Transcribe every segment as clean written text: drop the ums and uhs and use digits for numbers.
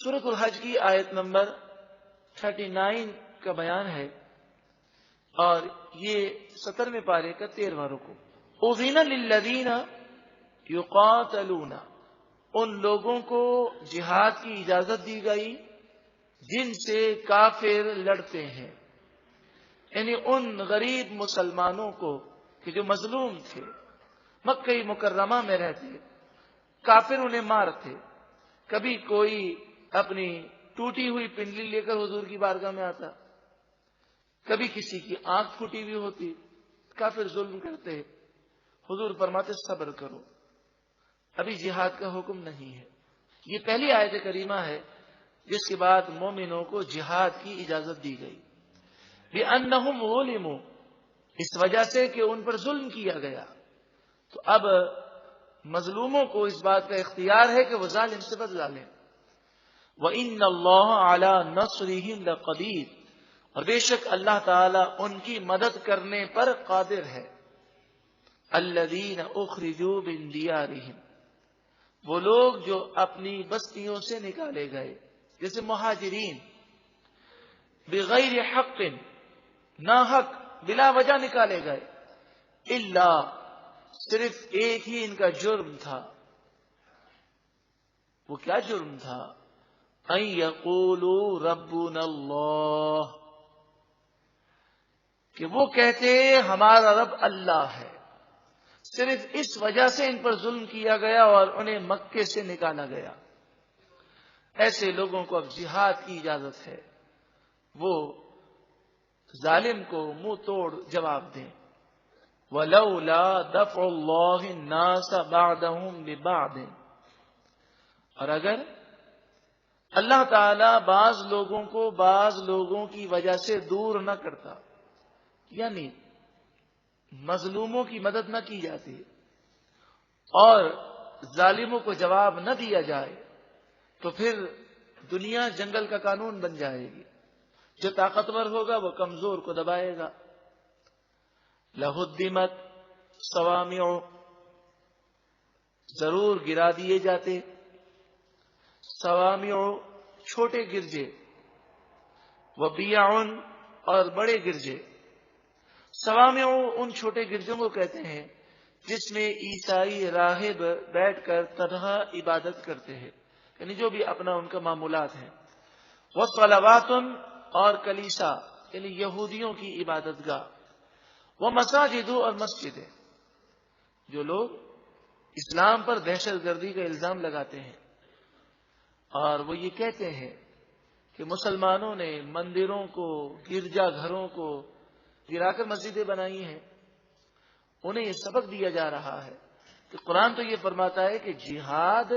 سورۃ الحج کی آیت نمبر 39 کا بیان ہے اور یہ 17ویں پارے کا 13واں رکوع. اذن للذین یقاتلون، ان لوگوں کو جہاد کی اجازت دی گئی جن سے کافر لڑتے ہیں، یعنی ان غریب مسلمانوں کو کہ جو مظلوم تھے، مکہ مکرمہ میں رہتے، کافر انہیں مارتے. کبھی کوئی اپنی ٹوٹی ہوئی پنڈلی لے کر حضور کی بارگاہ میں آتا، کبھی کسی کی آنکھ پھوٹی ہوئی ہوتی، کافر ظلم کرتے. حضور فرماتے صبر کرو، ابھی جہاد کا حکم نہیں ہے. یہ پہلی آیت کریمہ ہے جس کے بعد مومنوں کو جہاد کی اجازت دی گئی. بِأَنَّهُمْ ظُلِمُوا، اس وجہ سے کہ ان پر ظلم کیا گیا. تو اب مظلوموں کو اس بات کا اختیار ہے کہ وہ ظالم سے بدلہ لیں. وَإِنَّ اللَّهَ عَلَى نَصْرِهِمْ لَقَدِيرٌ، اور بے شک اللہ تعالی ان کی مدد کرنے پر قادر ہے. الَّذِينَ أُخْرِجُوا مِن دِيَارِهِمْ، وہ لوگ جو اپنی بستیوں سے نکالے گئے، جیسے مہاجرین. بغیر حق، ناحق بلا وجہ نکالے گئے. الا، صرف ایک ہی ان کا جرم تھا. وہ کیا جرم تھا؟ ان یقولوا ربنا اللہ، کہ وہ کہتے ہمارا رب اللہ ہے. صرف اس وجہ سے ان پر ظلم کیا گیا اور انہیں مکے سے نکالا گیا. ایسے لوگوں کو اب جہاد کی اجازت ہے، وہ ظالم کو منہ توڑ جواب دیں. وَلَوْلَا دَفْعُ اللَّهِ النَّاسَ بَعْضَهُمْ بِبَعْضٍ، اور اگر اللہ تعالی بعض لوگوں کو بعض لوگوں کی وجہ سے دور نہ کرتا، یعنی مظلوموں کی مدد نہ کی جاتی اور ظالموں کو جواب نہ دیا جائے، تو پھر دنیا جنگل کا قانون بن جائے گی. جو طاقتور ہوگا وہ کمزور کو دبائے گا. لَهُدِّمَتْ صَوَامِعُ، ضرور گرا دیے جاتے. صوامع چھوٹے گرجے، وبیع اور بڑے گرجے. صوامع ان چھوٹے گرجوں کو کہتے ہیں جس میں عیسائی راہب بیٹھ کر تنہا عبادت کرتے ہیں، یعنی جو بھی اپنا ان کا معمولات ہیں. وصلوات، اور کلیسا یعنی یہودیوں کی عبادت گاہ. ومساجد، اور مسجدیں. جو لوگ اسلام پر دہشت گردی کا الزام لگاتے ہیں اور وہ یہ کہتے ہیں کہ مسلمانوں نے مندروں کو، گرجا گھروں کو گرا کر مسجدیں بنائی ہیں، انہیں یہ سبق دیا جا رہا ہے کہ قرآن تو یہ فرماتا ہے کہ جہاد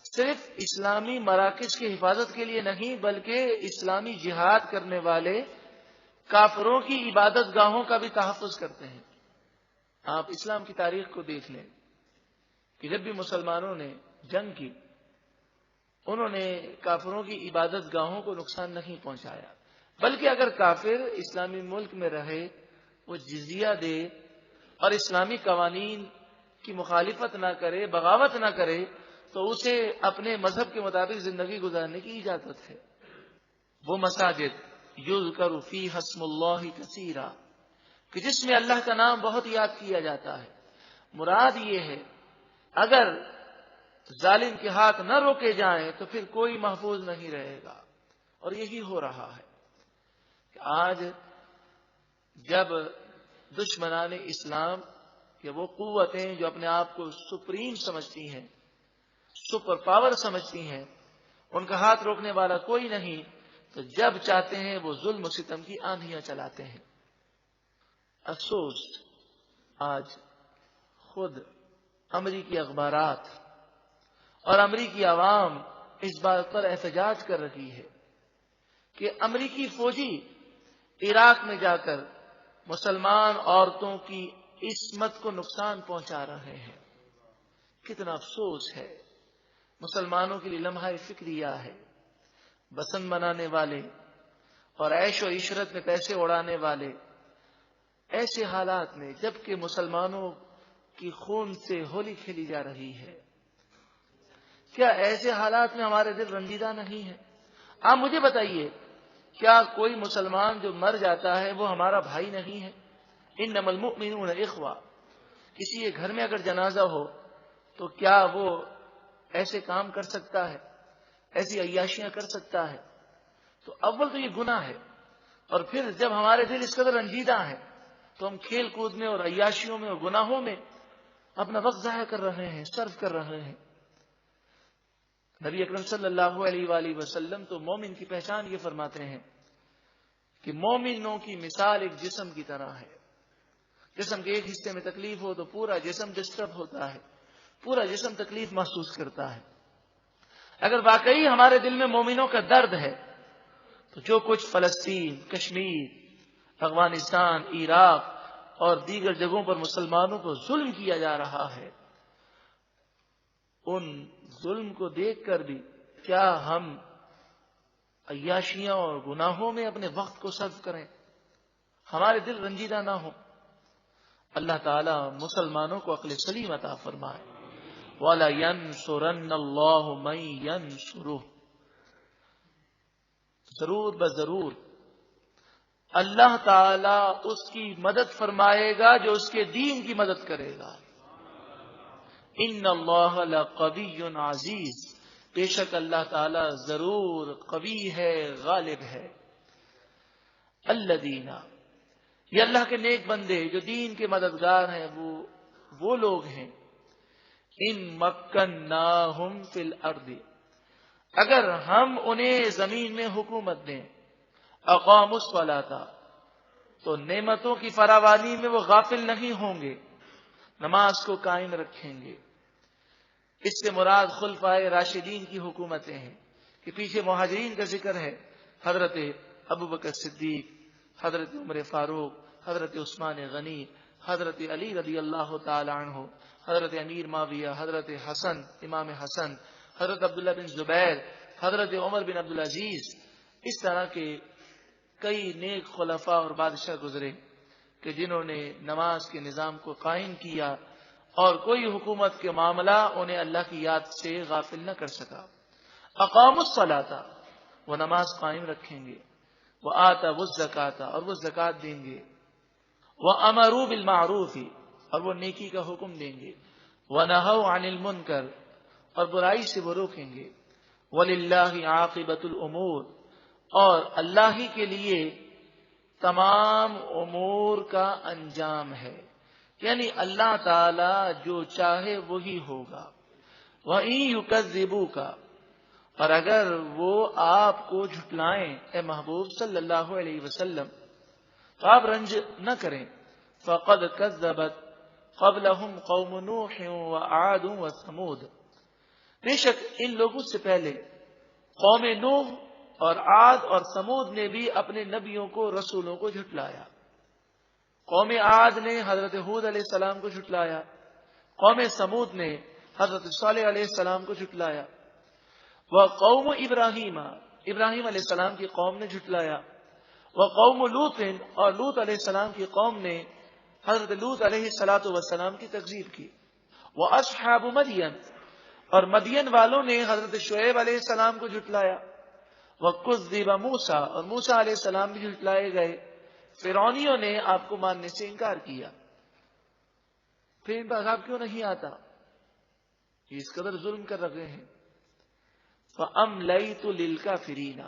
صرف اسلامی مراکز کی حفاظت کے لیے نہیں، بلکہ اسلامی جہاد کرنے والے کافروں کی عبادت گاہوں کا بھی تحفظ کرتے ہیں. آپ اسلام کی تاریخ کو دیکھ لیں کہ جب بھی مسلمانوں نے جنگ کی، انہوں نے کافروں کی عبادت گاہوں کو نقصان نہیں پہنچایا، بلکہ اگر کافر اسلامی ملک میں رہے، وہ جزیہ دے اور اسلامی قوانین کی مخالفت نہ کرے، بغاوت نہ کرے، تو اسے اپنے مذہب کے مطابق زندگی گزارنے کی اجازت ہے. وہ مساجد یذکر فیہا اسم اللہ کثیرا، کہ جس میں اللہ کا نام بہت یاد کیا جاتا ہے. مراد یہ ہے اگر ظالم کے ہاتھ نہ روکے جائیں تو پھر کوئی محفوظ نہیں رہے گا. اور یہی ہو رہا ہے کہ آج جب دشمنان اسلام یا وہ قوتیں جو اپنے آپ کو سپریم سمجھتی ہیں، سپر پاور سمجھتی ہیں، ان کا ہاتھ روکنے والا کوئی نہیں، تو جب چاہتے ہیں وہ ظلم و ستم کی آندھیاں چلاتے ہیں. افسوس، آج خود امریکی اخبارات اور امریکی عوام اس بات پر احتجاج کر رہی ہے کہ امریکی فوجی عراق میں جا کر مسلمان عورتوں کی عصمت کو نقصان پہنچا رہے ہیں. کتنا افسوس ہے. مسلمانوں کے لیے لمحہ فکریہ ہے. بسنت منانے والے اور عیش و عشرت میں پیسے اڑانے والے ایسے حالات میں، جبکہ مسلمانوں کی خون سے ہولی کھیلی جا رہی ہے، کیا ایسے حالات میں ہمارے دل رنجیدہ نہیں ہیں؟ آپ مجھے بتائیے، کیا کوئی مسلمان جو مر جاتا ہے وہ ہمارا بھائی نہیں ہے؟ انما المؤمنون اخوہ. کسی کے گھر میں اگر جنازہ ہو تو کیا وہ ایسے کام کر سکتا ہے، ایسی عیاشیاں کر سکتا ہے؟ تو اول تو یہ گناہ ہے، اور پھر جب ہمارے دل اس قدر رنجیدہ ہیں تو ہم کھیل کود میں اور عیاشیوں میں اور گناہوں میں اپنا وقت ضائع کر رہے ہیں، صرف کر رہے ہیں. نبی اکرم صلی اللہ علیہ وآلہ وسلم تو مومن کی پہچان یہ فرماتے ہیں کہ مومنوں کی مثال ایک جسم کی طرح ہے. جسم کے ایک حصے میں تکلیف ہو تو پورا جسم ڈسٹرب ہوتا ہے، پورا جسم تکلیف محسوس کرتا ہے. اگر واقعی ہمارے دل میں مومنوں کا درد ہے تو جو کچھ فلسطین، کشمیر، افغانستان، عراق اور دیگر جگہوں پر مسلمانوں کو ظلم کیا جا رہا ہے، ان ظلم کو دیکھ کر بھی کیا ہم عیاشیاں اور گناہوں میں اپنے وقت کو صرف کریں، ہمارے دل رنجیدہ نہ ہو؟ اللہ تعالی مسلمانوں کو عقل سلیم عطا فرمائے. وَلَيَنْصُرَنَّ اللَّهُ مَن يَنْصُرُهُ. ضرور بضرور اللہ تعالی اس کی مدد فرمائے گا جو اس کے دین کی مدد کرے گا. ان اللہ لقوی عزیز. بے شک اللہ تعالی ضرور قوی ہے، غالب ہے. الذین، یہ اللہ کے نیک بندے جو دین کے مددگار ہیں، وہ لوگ ہیں. ان مکناہم فی الارض، اگر ہم انہیں زمین میں حکومت دیں، اقاموا الصلاۃ، تو نعمتوں کی فراوانی میں وہ غافل نہیں ہوں گے، نماز کو قائم رکھیں گے. اس سے مراد خلفائے راشدین کی حکومتیں ہیں کہ پیچھے مہاجرین کا ذکر ہے، حضرت ابوبکر صدیق، حضرت عمر فاروق، حضرت عثمان غنی، حضرت علی رضی اللہ تعالی عنہ، حضرت امیر معاویہ، حضرت حسن، امام حسن، حضرت عبداللہ بن زبیر، حضرت عمر بن عبدالعزیز. اس طرح کے کئی نیک خلفاء اور بادشاہ گزرے کہ جنہوں نے نماز کے نظام کو قائم کیا اور کوئی حکومت کے معاملہ انہیں اللہ کی یاد سے غافل نہ کر سکا. اقاموا الصلاۃ، وہ نماز قائم رکھیں گے. وآتوا الزکاۃ، اور وہ زکوٰۃ دیں گے. وامروا بالمعروف، اور وہ نیکی کا حکم دیں گے. ونہوا عن المنکر، اور برائی سے وہ روکیں گے. وللہ عاقبۃ الامور، اور اللہ ہی کے لیے تمام امور کا انجام ہے، یعنی اللہ تعالی جو چاہے وہی ہوگا. وَإِن يُكَذِّبُوكَ، اور اگر وہ آپ کو جھٹلائیں اے محبوب صلی اللہ علیہ وسلم تو آپ رنج نہ کریں. فَقَدْ كَذَّبَتْ قَبْلَهُمْ قَوْمُ نُوحٍ وَعَادٌ وَثَمُودَ، بے شک ان لوگوں سے پہلے قوم نوح اور عاد اور ثمود نے بھی اپنے نبیوں کو، رسولوں کو جھٹلایا. قوم عاد نے حضرت ہود علیہ السلام کو جھٹلایا، قوم ثمود نے حضرت صالح علیہ السلام کو جھٹلایا. وقوم ابراہیم، ابراہیم علیہ السلام کی قوم نے جھٹلایا. وقوم لوط، اور لوط علیہ السلام کی قوم نے حضرت لوط علیہ السلام کی تکذیب کی. واصحاب مدین، اور مدین والوں نے حضرت شعیب علیہ السلام کو جھٹلایا. وکذب موسیٰ، اور موسیٰ علیہ السلام بھی جھٹلائے گئے. فرعونیوں نے آپ کو ماننے سے انکار کیا. پھر ان پر عذاب کیوں نہیں آتا؟ یہ اس قدر ظلم کر رہے ہیں. فَأَمْلَيْتُ لِلْكَافِرِينَ،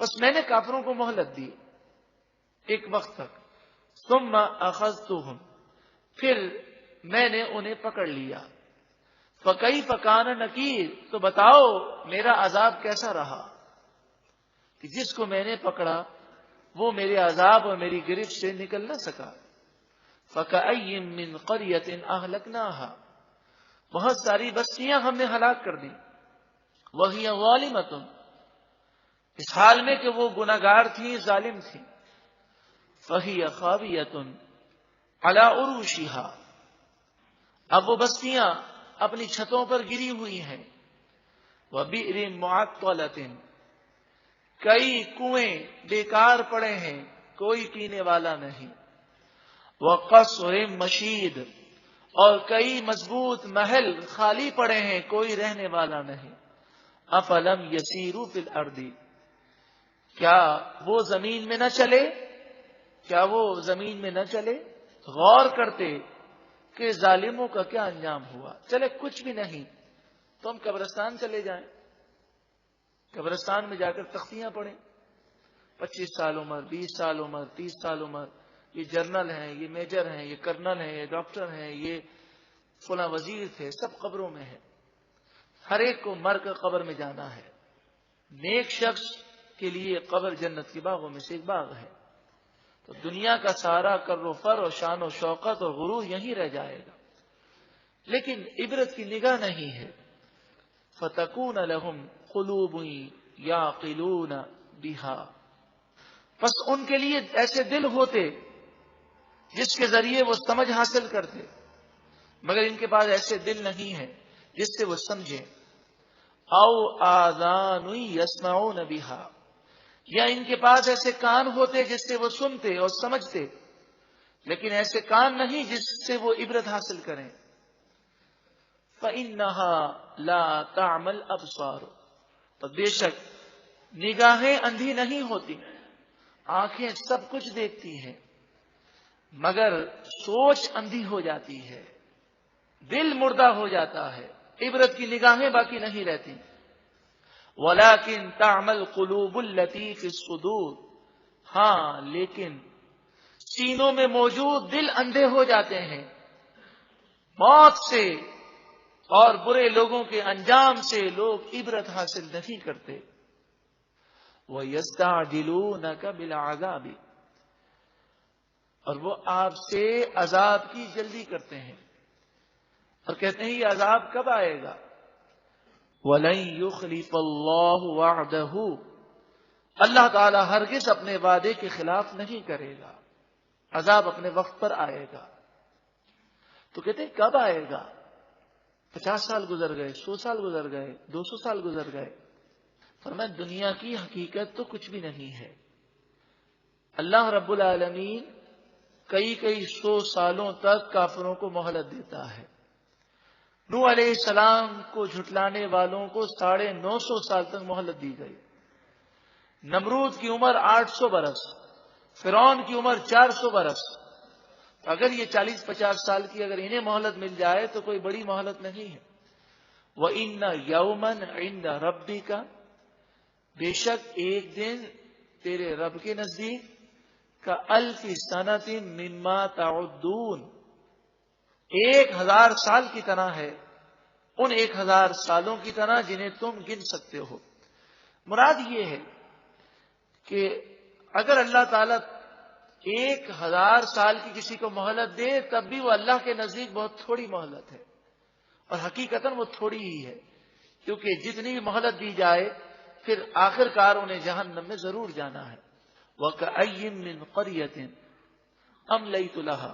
بس میں نے کافروں کو مہلت دی ایک وقت تک. ثُمَّ أَخَذْتُهُمْ، پھر میں نے انہیں پکڑ لیا. فَكَيْفَ كَانَ نَكِيرٌ، تو بتاؤ میرا عذاب کیسا رہا، کہ جس کو میں نے پکڑا وہ میرے عذاب اور میری گرفت سے نکل نہ سکا. فَكَأَيٍّ مِّن قَرْيَةٍ أَهْلَكْنَاهَا، بہت ساری بستیاں ہم نے ہلاک کر دیں. وَهِيَ ظَالِمَةٌ، اس حال میں کہ وہ گناہگار تھیں، ظالم تھیں. فَهِيَ خَاوِيَةٌ عَلَى عُرُوشِهَا، اب وہ بستیاں اپنی چھتوں پر گری ہوئی ہیں. وَبِئْرٍ مُعَطَّلَةٍ، کئی کنویں بیکار پڑے ہیں، کوئی پینے والا نہیں. وَقَصْرٍ مَشِيدٍ، اور کئی مضبوط محل خالی پڑے ہیں، کوئی رہنے والا نہیں۔ افلم یسیروا فی الارض، کیا وہ زمین میں نہ چلے، کیا وہ زمین میں نہ چلے، غور کرتے کہ ظالموں کا کیا انجام ہوا۔ چلے کچھ بھی نہیں تو ہم قبرستان چلے جائیں، قبرستان میں جا کر تختیاں پڑھیں، 25 سال عمر، 20 سال عمر، 30 سال عمر، یہ جنرل ہیں، یہ میجر ہیں، یہ کرنل ہیں، یہ ڈاکٹر ہیں، یہ فلاں وزیر تھے، سب قبروں میں ہیں۔ ہر ایک کو مر کر قبر میں جانا ہے۔ نیک شخص کے لیے قبر جنت کے باغوں میں سے ایک باغ ہے۔ تو دنیا کا سارا کر و فر اور شان و شوقت اور غرور یہیں رہ جائے گا، لیکن عبرت کی نگاہ نہیں ہے۔ فَتَكُونَ لَهُمْ قُلُوبٌ يَعْقِلُونَ بِهَا، بس ان کے لیے ایسے دل ہوتے جس کے ذریعے وہ سمجھ حاصل کرتے، مگر ان کے پاس ایسے دل نہیں ہے جس سے وہ سمجھے۔ او آذان یسمعون بہا، یا ان کے پاس ایسے کان ہوتے جس سے وہ سنتے اور سمجھتے، لیکن ایسے کان نہیں جس سے وہ عبرت حاصل کریں۔ فَإِنَّهَا لَا تَعْمَى الْأَبْصَارُ، تو بے شک نگاہیں اندھی نہیں ہوتی، آنکھیں سب کچھ دیکھتی ہیں، مگر سوچ اندھی ہو جاتی ہے، دل مردہ ہو جاتا ہے، عبرت کی نگاہیں باقی نہیں رہتی۔ وَلَكِنْ تَعْمَى الْقُلُوبُ الَّتِي فِي الصُّدُورِ، ہاں لیکن سینوں میں موجود دل اندھے ہو جاتے ہیں، موت سے اور برے لوگوں کے انجام سے لوگ عبرت حاصل نہیں کرتے۔ وَيَسْتَعْجِلُونَكَ بِالْعَذَابِ، اور وہ آپ سے عذاب کی جلدی کرتے ہیں اور کہتے ہیں یہ عذاب کب آئے گا۔ وَلَن يُخْلِفَ اللَّهُ وَعْدَهُ، اللہ تعالی ہرگز اپنے وعدے کے خلاف نہیں کرے گا، عذاب اپنے وقت پر آئے گا۔ تو کہتے ہیں کب آئے گا؟ 50 سال گزر گئے، 100 سال گزر گئے، 200 سال گزر گئے۔ فرمایا دنیا کی حقیقت تو کچھ بھی نہیں ہے۔ اللہ رب العالمین کئی 100 سالوں تک کافروں کو مہلت دیتا ہے۔ نوح علیہ السلام کو جھٹلانے والوں کو 950 سال تک مہلت دی گئی۔ نمرود کی عمر 800 برس، فرعون کی عمر 400 برس۔ اگر یہ 40-50 سال کی اگر انہیں مہلت مل جائے تو کوئی بڑی مہلت نہیں ہے۔ وَإِنَّ يَوْمًا عِنْدَ رَبِّكَ، بے شک ایک دن تیرے رب کے نزدیک کا الف سنۃ مما تعدون، 1000 سال کی طرح ہے، ان 1000 سالوں کی طرح جنہیں تم گن سکتے ہو۔ مراد یہ ہے کہ اگر اللہ تعالیٰ 1000 سال کی کسی کو مہلت دے تب بھی وہ اللہ کے نزدیک بہت تھوڑی مہلت ہے، اور حقیقتاً وہ تھوڑی ہی ہے، کیونکہ جتنی بھی مہلت دی جائے پھر آخر کار انہیں جہنم میں ضرور جانا ہے۔ وَكَأَيٍّ مِّن قَرْيَةٍ أَمْلَيْتُ لَهَا،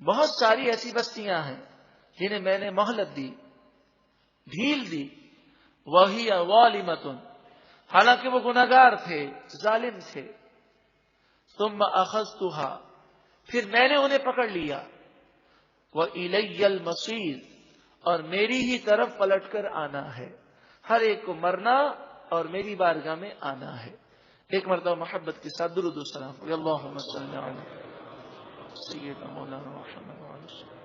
بہت ساری ایسی بستیاں ہیں جنہیں میں نے مہلت دی، ڈھیل دی، وَهِيَ ظَالِمَةٌ، حالانکہ وہ گناہگار تھے، ظالم تھے، ثُمَّ أَخَذْتُهَا، پھر میں نے انہیں پکڑ لیا، وَإِلَيَّ الْمَصِيرُ، اور میری ہی طرف پلٹ کر آنا ہے، ہر ایک کو مرنا اور میری بارگاہ میں آنا ہے۔ ایک مرتبہ محبت کے ساتھ درود و سلام، اللہم صلی علی سیدنا مولانا محمد۔